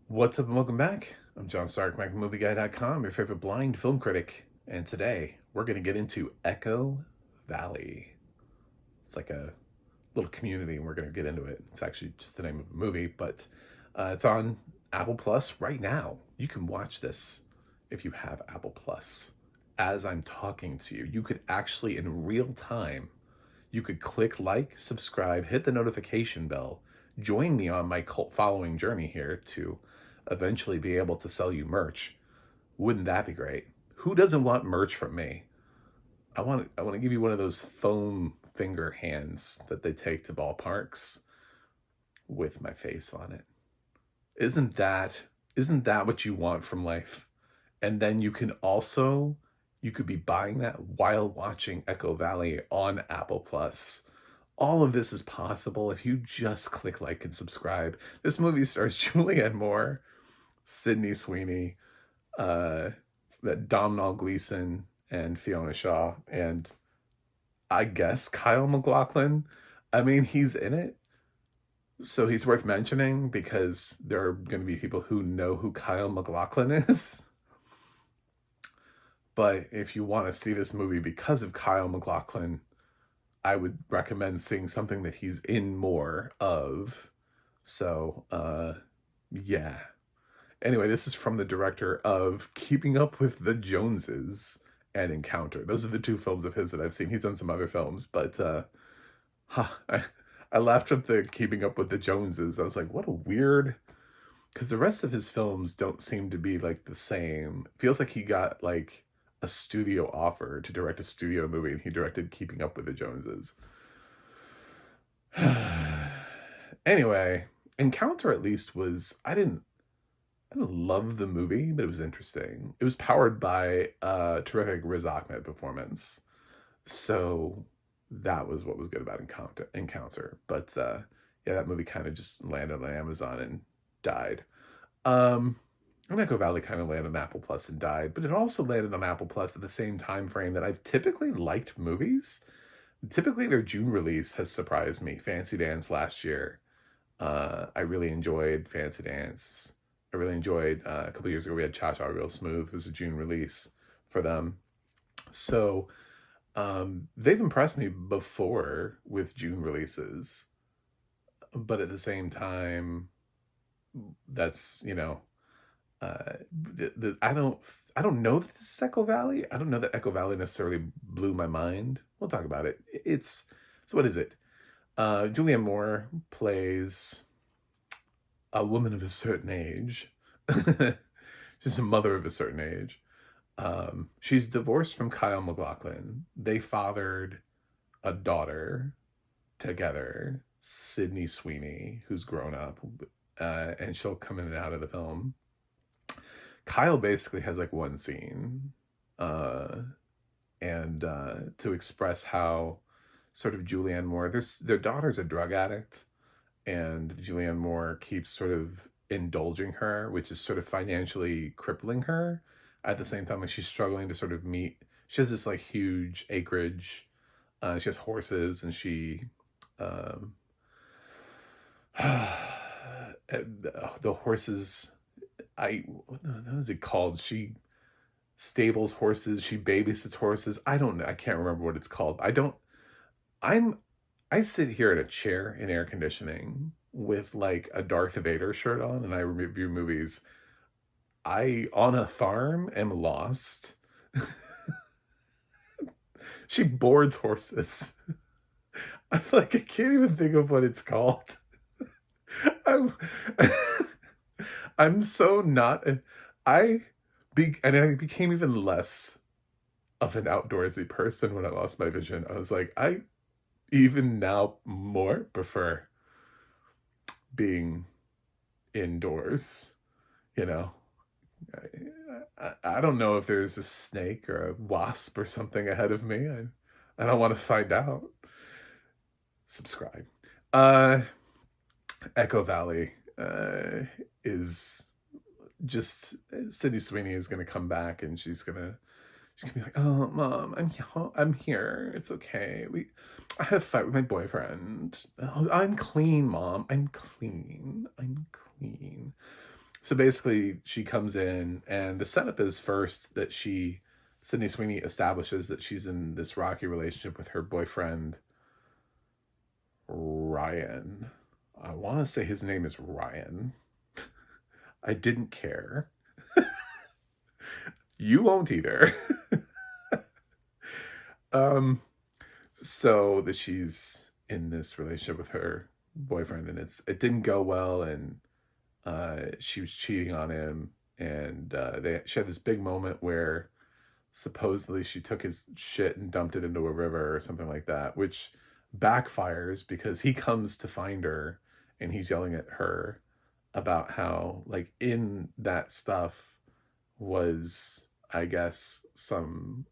What's up and welcome back. I'm John Stark, MacMovieGuy.com, your favorite blind film critic. And today we're going to get into Echo Valley. It's like a little community and we're going to get into it. It's actually just the name of a movie, but it's on Apple Plus right now. You can watch this if you have Apple Plus. As I'm talking to you, you could actually in real time, you could click like, subscribe, hit the notification bell, join me on my cult following journey here to eventually be able to sell you merch. Wouldn't that be great? Who doesn't want merch from me? I want to give you one of those foam finger hands that they take to ballparks with my face on it. Isn't that what you want from life? And then you could be buying that while watching Echo Valley on Apple Plus. All of this is possible if you just click like and subscribe. This movie stars Julianne Moore, Sydney Sweeney, that Domnhall Gleeson, and Fiona Shaw, and I guess Kyle MacLachlan. I mean, he's in it, so he's worth mentioning because there are going to be people who know who Kyle MacLachlan is. But if you want to see this movie because of Kyle MacLachlan, I would recommend seeing something that he's in more of. So, yeah. Anyway, this is from the director of Keeping Up with the Joneses and Encounter. Those are the two films of his that I've seen. He's done some other films, but I laughed at the Keeping Up with the Joneses. I was like, what a weird... Because the rest of his films don't seem to be like the same. It feels like he got like a studio offer to direct a studio movie and he directed Keeping Up with the Joneses. Anyway, Encounter at least was... I didn't love the movie, but it was interesting. It was powered by a terrific Riz Ahmed performance. So that was what was good about Encounter. But yeah, that movie kind of just landed on Amazon and died. And Echo Valley kind of landed on Apple Plus and died, but it also landed on Apple Plus at the same time frame that I've typically liked movies. Typically their June release has surprised me. Fancy Dance last year. I really enjoyed Fancy Dance. I really enjoyed, a couple years ago, we had Cha Cha Real Smooth. It was a June release for them. So they've impressed me before with June releases. But at the same time, that's, I don't know that this is Echo Valley. I don't know that Echo Valley necessarily blew my mind. We'll talk about it. So what is it? Julianne Moore plays a woman of a certain age. She's a mother of a certain age. She's divorced from Kyle MacLachlan. They fathered a daughter together, Sydney Sweeney, who's grown up, and she'll come in and out of the film. Kyle basically has like one scene, and to express how sort of Julianne Moore, their daughter's a drug addict, and Julianne Moore keeps sort of indulging her, which is sort of financially crippling her. At the same time, like she's struggling to sort of meet. She has this like huge acreage. She has horses, and um, the horses. What is it called? She stables horses. She babysits horses. I don't know. I can't remember what it's called. I'm I sit here in a chair in air conditioning with like a Darth Vader shirt on and I review movies. I, on a farm, am lost. She boards horses. I'm like, I can't even think of what it's called. I'm, I'm so not, and I became even less of an outdoorsy person when I lost my vision. I was like, I even now more prefer being indoors, you know. I don't know if there's a snake or a wasp or something ahead of me. I don't want to find out. Subscribe. Uh, Echo Valley is just Sydney Sweeney is gonna come back and she's gonna be like, "Oh, mom, I'm here. It's okay. I had a fight with my boyfriend. Oh, I'm clean, mom. I'm clean. I'm clean." So basically, she comes in, and the setup is first that Sydney Sweeney establishes that she's in this rocky relationship with her boyfriend, Ryan. I want to say his name is Ryan. I didn't care. You won't either. um, so that she's in this relationship with her boyfriend, and it didn't go well, and she was cheating on him, and she had this big moment where supposedly she took his shit and dumped it into a river or something like that, which backfires because he comes to find her and he's yelling at her about how, like, in that stuff was, I guess, some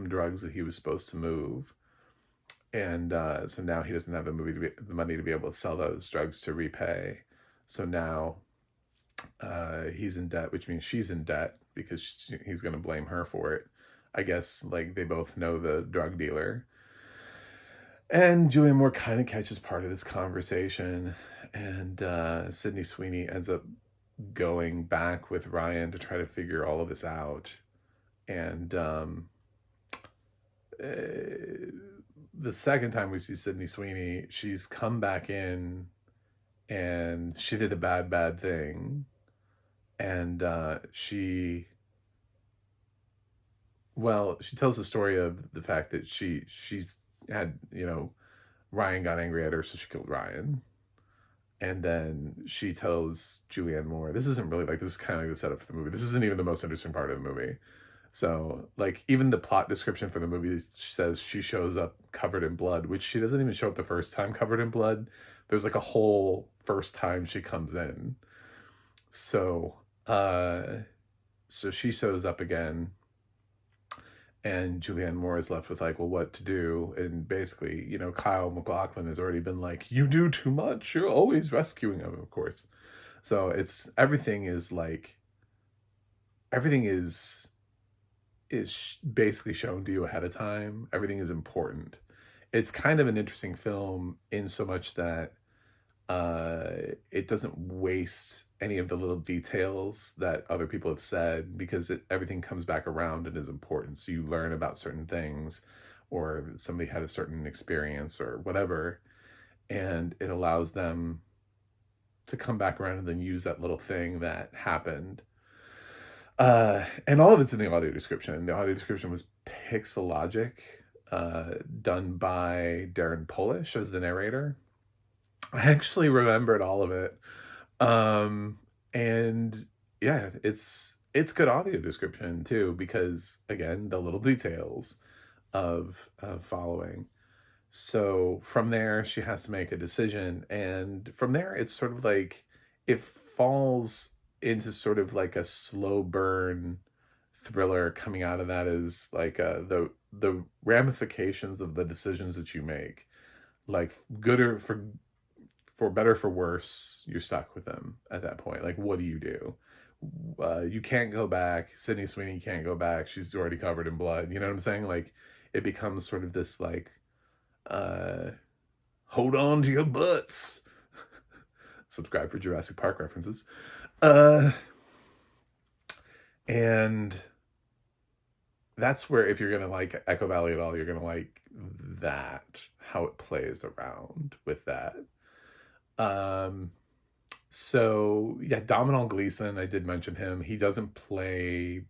drugs that he was supposed to move, and so now he doesn't have the money to be able to sell those drugs to repay. So now he's in debt, which means she's in debt because he's going to blame her for it. I guess, like, they both know the drug dealer. And Julianne Moore kind of catches part of this conversation, and Sydney Sweeney ends up going back with Ryan to try to figure all of this out. And the second time we see Sydney Sweeney, she's come back in, and she did a bad thing. And she tells the story of the fact that she's had, Ryan got angry at her, so she killed Ryan. And then she tells Julianne Moore, this is kind of like the setup for the movie. This isn't even the most interesting part of the movie. So, like, even the plot description for the movie says she shows up covered in blood, which she doesn't even show up the first time covered in blood. There's like a whole first time she comes in. So, so she shows up again, and Julianne Moore is left with, like, well, what to do? And basically, Kyle MacLachlan has already been like, you do too much. You're always rescuing him, of course. So everything is basically shown to you ahead of time. Everything is important. It's kind of an interesting film in so much that it doesn't waste any of the little details that other people have said, because everything comes back around and is important. So you learn about certain things, or somebody had a certain experience or whatever, and it allows them to come back around and then use that little thing that happened. And all of it's in the audio description. The audio description was Pixelogic, done by Darren Polish as the narrator. I actually remembered all of it. And yeah, it's good audio description too, because again, the little details of following. So from there, she has to make a decision, and from there, it's sort of like it falls into sort of like a slow burn thriller. Coming out of that is like the ramifications of the decisions that you make, like good or for better, for worse, you're stuck with them at that point. Like, what do? You can't go back. Sydney Sweeney can't go back. She's already covered in blood. You know what I'm saying? Like, it becomes sort of this, like, hold on to your butts. Subscribe for Jurassic Park references. And that's where, if you're going to like Echo Valley at all, you're going to like that, how it plays around with that. So yeah, Domnhall Gleeson, I did mention him. He doesn't play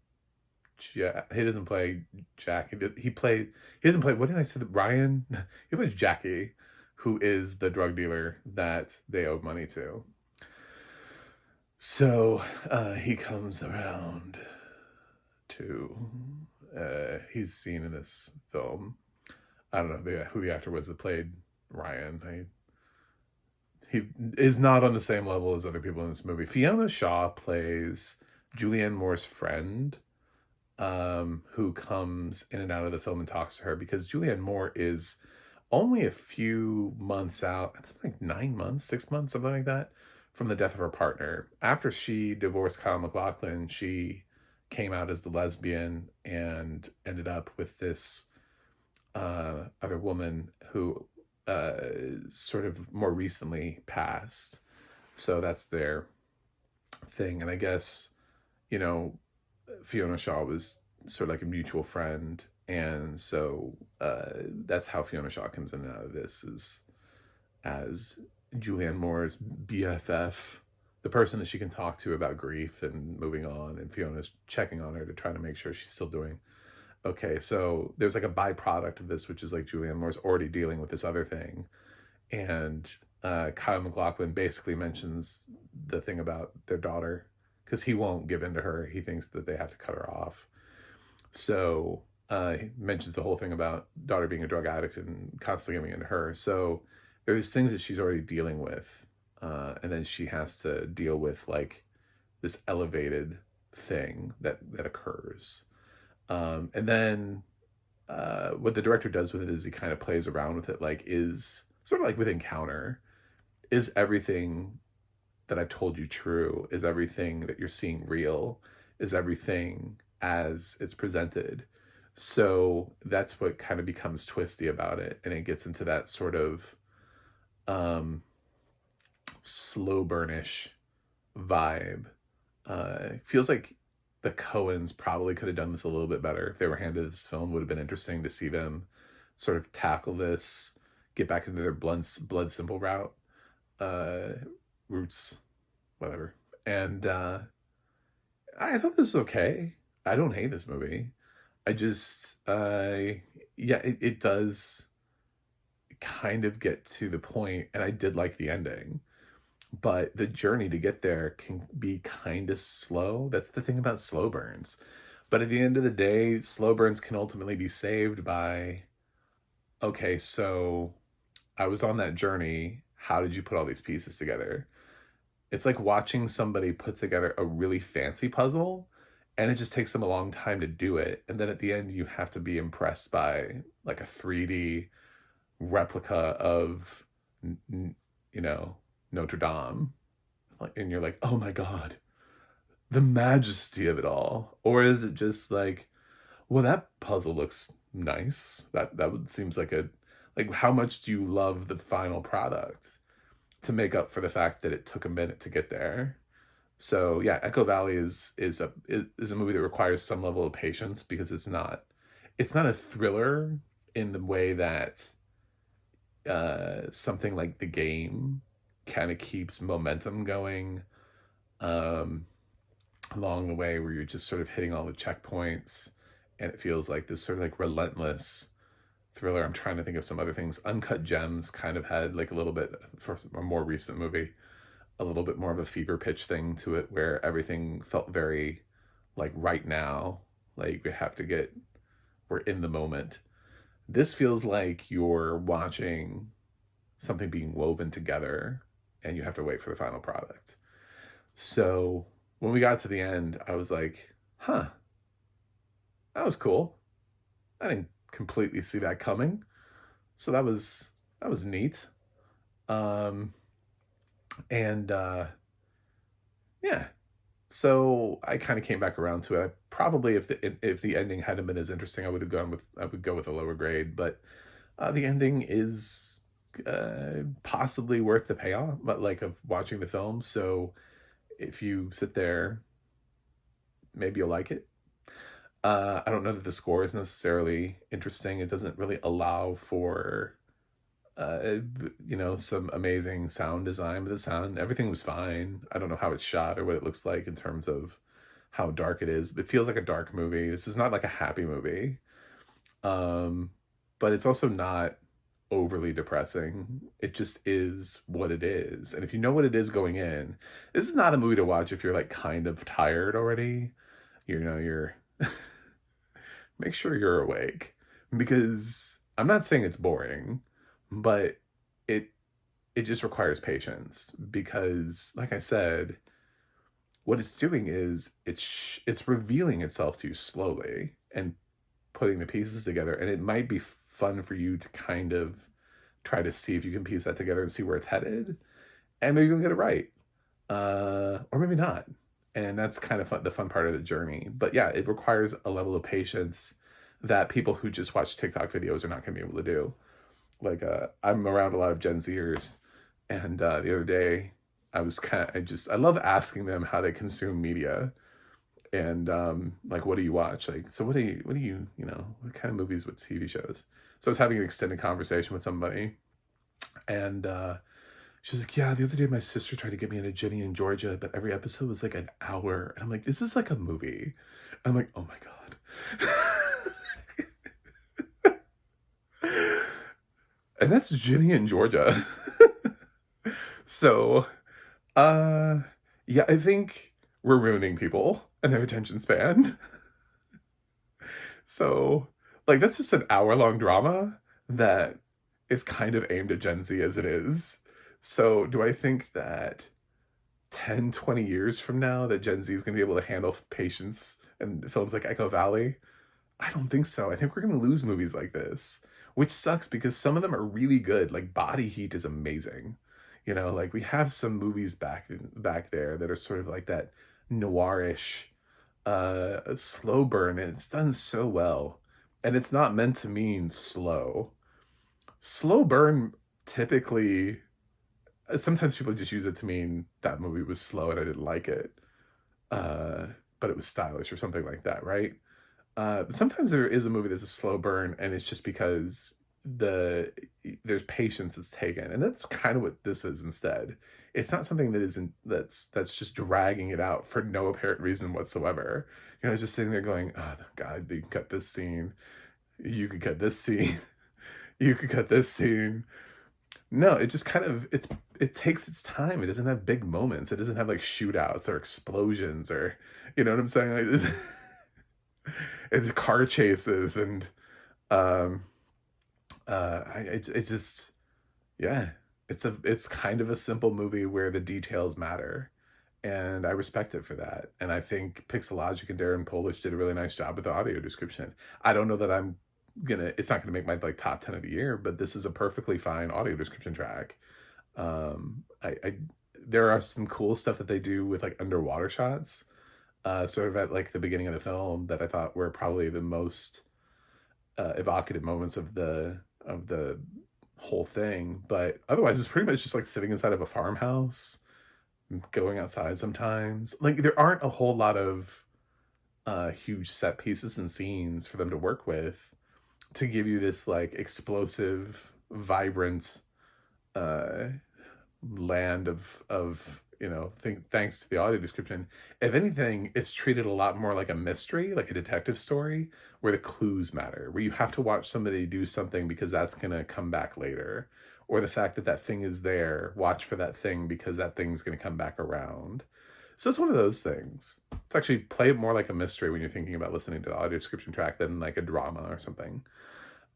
Jack. He doesn't play Jack. He doesn't play, what did I say? Ryan? He plays Jackie, who is the drug dealer that they owe money to. So he comes around to, he's seen in this film. I don't know who the actor was that played Ryan. He is not on the same level as other people in this movie. Fiona Shaw plays Julianne Moore's friend, who comes in and out of the film and talks to her, because Julianne Moore is only a few months out, I think like 9 months, 6 months, something like that, from the death of her partner. After she divorced Kyle MacLachlan, she came out as the lesbian and ended up with this other woman who sort of more recently passed. So that's there. thing. And I guess, you know, Fiona Shaw was sort of like a mutual friend. And so that's how Fiona Shaw comes in and out of this, is as Julianne Moore's BFF, the person that she can talk to about grief and moving on, and Fiona's checking on her to try to make sure she's still doing okay. So there's like a byproduct of this, which is like Julianne Moore's already dealing with this other thing, and Kyle MacLachlan basically mentions the thing about their daughter because he won't give in to her. He thinks that they have to cut her off. So he mentions the whole thing about daughter being a drug addict and constantly giving in to her. So there's things that she's already dealing with, and then she has to deal with like this elevated thing that occurs. And then what the director does with it is he kind of plays around with it, like, is sort of like with Encounter. Is everything that I've told you true? Is everything that you're seeing real? Is everything as it's presented? So that's what kind of becomes twisty about it. And it gets into that sort of slow burnish vibe. Feels like the Coens probably could have done this a little bit better if they were handed this film. It would have been interesting to see them sort of tackle this, get back into their blood simple roots, whatever. And I thought this was okay. I don't hate this movie. I just, yeah, it does kind of get to the point, and I did like the ending, but the journey to get there can be kind of slow. That's the thing about slow burns. But at the end of the day, slow burns can ultimately be saved by, okay, so I was on that journey. How did you put all these pieces together? It's like watching somebody put together a really fancy puzzle, and it just takes them a long time to do it. And then at the end, you have to be impressed by like a 3D replica of, you know, Notre Dame. And you're like, oh my God, the majesty of it all. Or is it just like, well, that puzzle looks nice. That would seems like a, like, how much do you love the final product to make up for the fact that it took a minute to get there? So yeah, Echo Valley is a movie that requires some level of patience, because it's not a thriller in the way that something like The Game kind of keeps momentum going along the way, where you're just sort of hitting all the checkpoints, and it feels like this sort of like relentless thriller. I'm trying to think of some other things. Uncut Gems kind of had like a little bit, for a more recent movie, a little bit more of a fever pitch thing to it, where everything felt very like right now, like we're in the moment. This feels like you're watching something being woven together, and you have to wait for the final product. So when we got to the end, I was like, huh, that was cool. I didn't completely see that coming. So that was neat. And yeah. So I kind of came back around to it. I probably, if the ending hadn't been as interesting, I would go with a lower grade. But the ending is possibly worth the payoff, but like, of watching the film. So if you sit there, maybe you'll like it. I don't know that the score is necessarily interesting. It doesn't really allow for, some amazing sound design, but everything was fine. I don't know how it's shot or what it looks like in terms of how dark it is. It feels like a dark movie. This is not like a happy movie. But it's also not overly depressing. It just is what it is. And if you know what it is going in, this is not a movie to watch if you're like kind of tired already. You're make sure you're awake, because I'm not saying it's boring, but it just requires patience, because like I said, what it's doing is it's revealing itself to you slowly and putting the pieces together. And it might be fun for you to kind of try to see if you can piece that together and see where it's headed, and maybe you'll get it right, or maybe not. And that's kind of the fun part of the journey. But yeah, it requires a level of patience that people who just watch TikTok videos are not going to be able to do. Like, I'm around a lot of Gen Zers, and the other day, I love asking them how they consume media. And like, what do you watch? Like, so what kind of movies, what TV shows? So I was having an extended conversation with somebody, and she was like, yeah, the other day my sister tried to get me into Ginny in Georgia, but every episode was like an hour. And I'm like, this is like a movie. I'm like, oh my God. And that's Ginny in Georgia. So, uh, yeah, I think we're ruining people and their attention span. So, like, that's just an hour-long drama that is kind of aimed at Gen Z as it is. So, do I think that 10, 20 years from now that Gen Z is going to be able to handle patience and films like Echo Valley? I don't think so. I think we're going to lose movies like this, which sucks because some of them are really good. Like Body Heat is amazing. Like we have some movies back there that are sort of like that noirish slow burn, and it's done so well. And it's not meant to mean slow. Slow burn typically, sometimes people just use it to mean that movie was slow and I didn't like it, but it was stylish or something like that, right? Sometimes there is a movie that's a slow burn, and it's just because there's patience that's taken, and that's kind of what this is instead. It's not something that's just dragging it out for no apparent reason whatsoever. Just sitting there going, oh God, you cut this scene, you could cut this scene, you could cut this scene. No, it just kind of it takes its time. It doesn't have big moments. It doesn't have like shootouts or explosions or you know what I'm saying? Like, it's car chases and um it's just yeah, it's kind of a simple movie where the details matter, and I respect it for that. And I think Pixelogic and Darren Polish did a really nice job with the audio description. I don't know that it's not gonna make my like top 10 of the year, but this is a perfectly fine audio description track. I there are some cool stuff that they do with like underwater shots, sort of at like the beginning of the film that I thought were probably the most evocative moments of the whole thing. But otherwise, it's pretty much just like sitting inside of a farmhouse, going outside sometimes. Like there aren't a whole lot of huge set pieces and scenes for them to work with to give you this like explosive, vibrant uh, land of thanks to the audio description. If anything, it's treated a lot more like a mystery, like a detective story, where the clues matter, where you have to watch somebody do something because that's going to come back later, or the fact that that thing is there, watch for that thing because that thing's going to come back around. So it's one of those things. It's actually play it more like a mystery when you're thinking about listening to the audio description track than like a drama or something.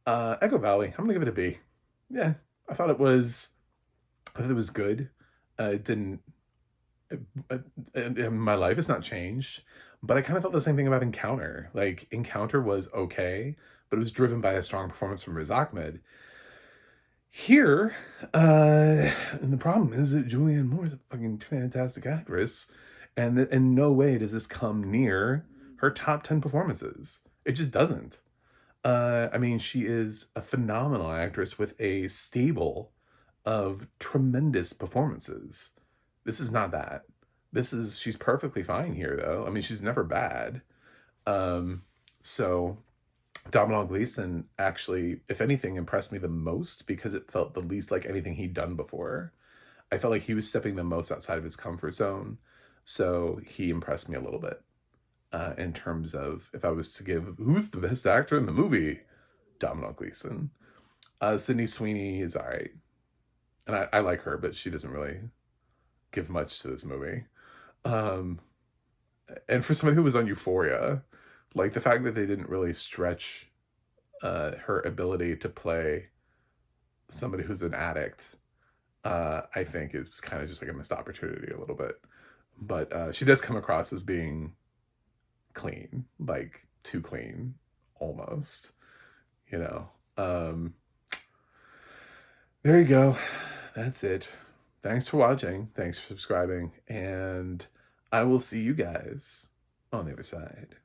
Echo Valley, I'm gonna give it a B. Yeah, I thought it was good. It didn't in my life it's not changed, but I kind of felt the same thing about Encounter. Like Encounter was okay, but it was driven by a strong performance from Riz Ahmed. Here, and the problem is that Julianne Moore is a fucking fantastic actress, and in no way does this come near her top 10 performances. It just doesn't. I mean, she is a phenomenal actress with a stable of tremendous performances. This is not that. She's perfectly fine here, though. I mean, she's never bad. So Domhnall Gleeson actually, if anything, impressed me the most because it felt the least like anything he'd done before. I felt like he was stepping the most outside of his comfort zone. So he impressed me a little bit. In terms of if I was to give who's the best actor in the movie, Domhnall Gleeson. Sydney Sweeney is all right, and I like her, but she doesn't really give much to this movie. And for somebody who was on Euphoria, like the fact that they didn't really stretch her ability to play somebody who's an addict, I think is kind of just like a missed opportunity a little bit. But she does come across as being clean, like too clean almost, there you go. That's it. Thanks for watching, thanks for subscribing, and I will see you guys on the other side.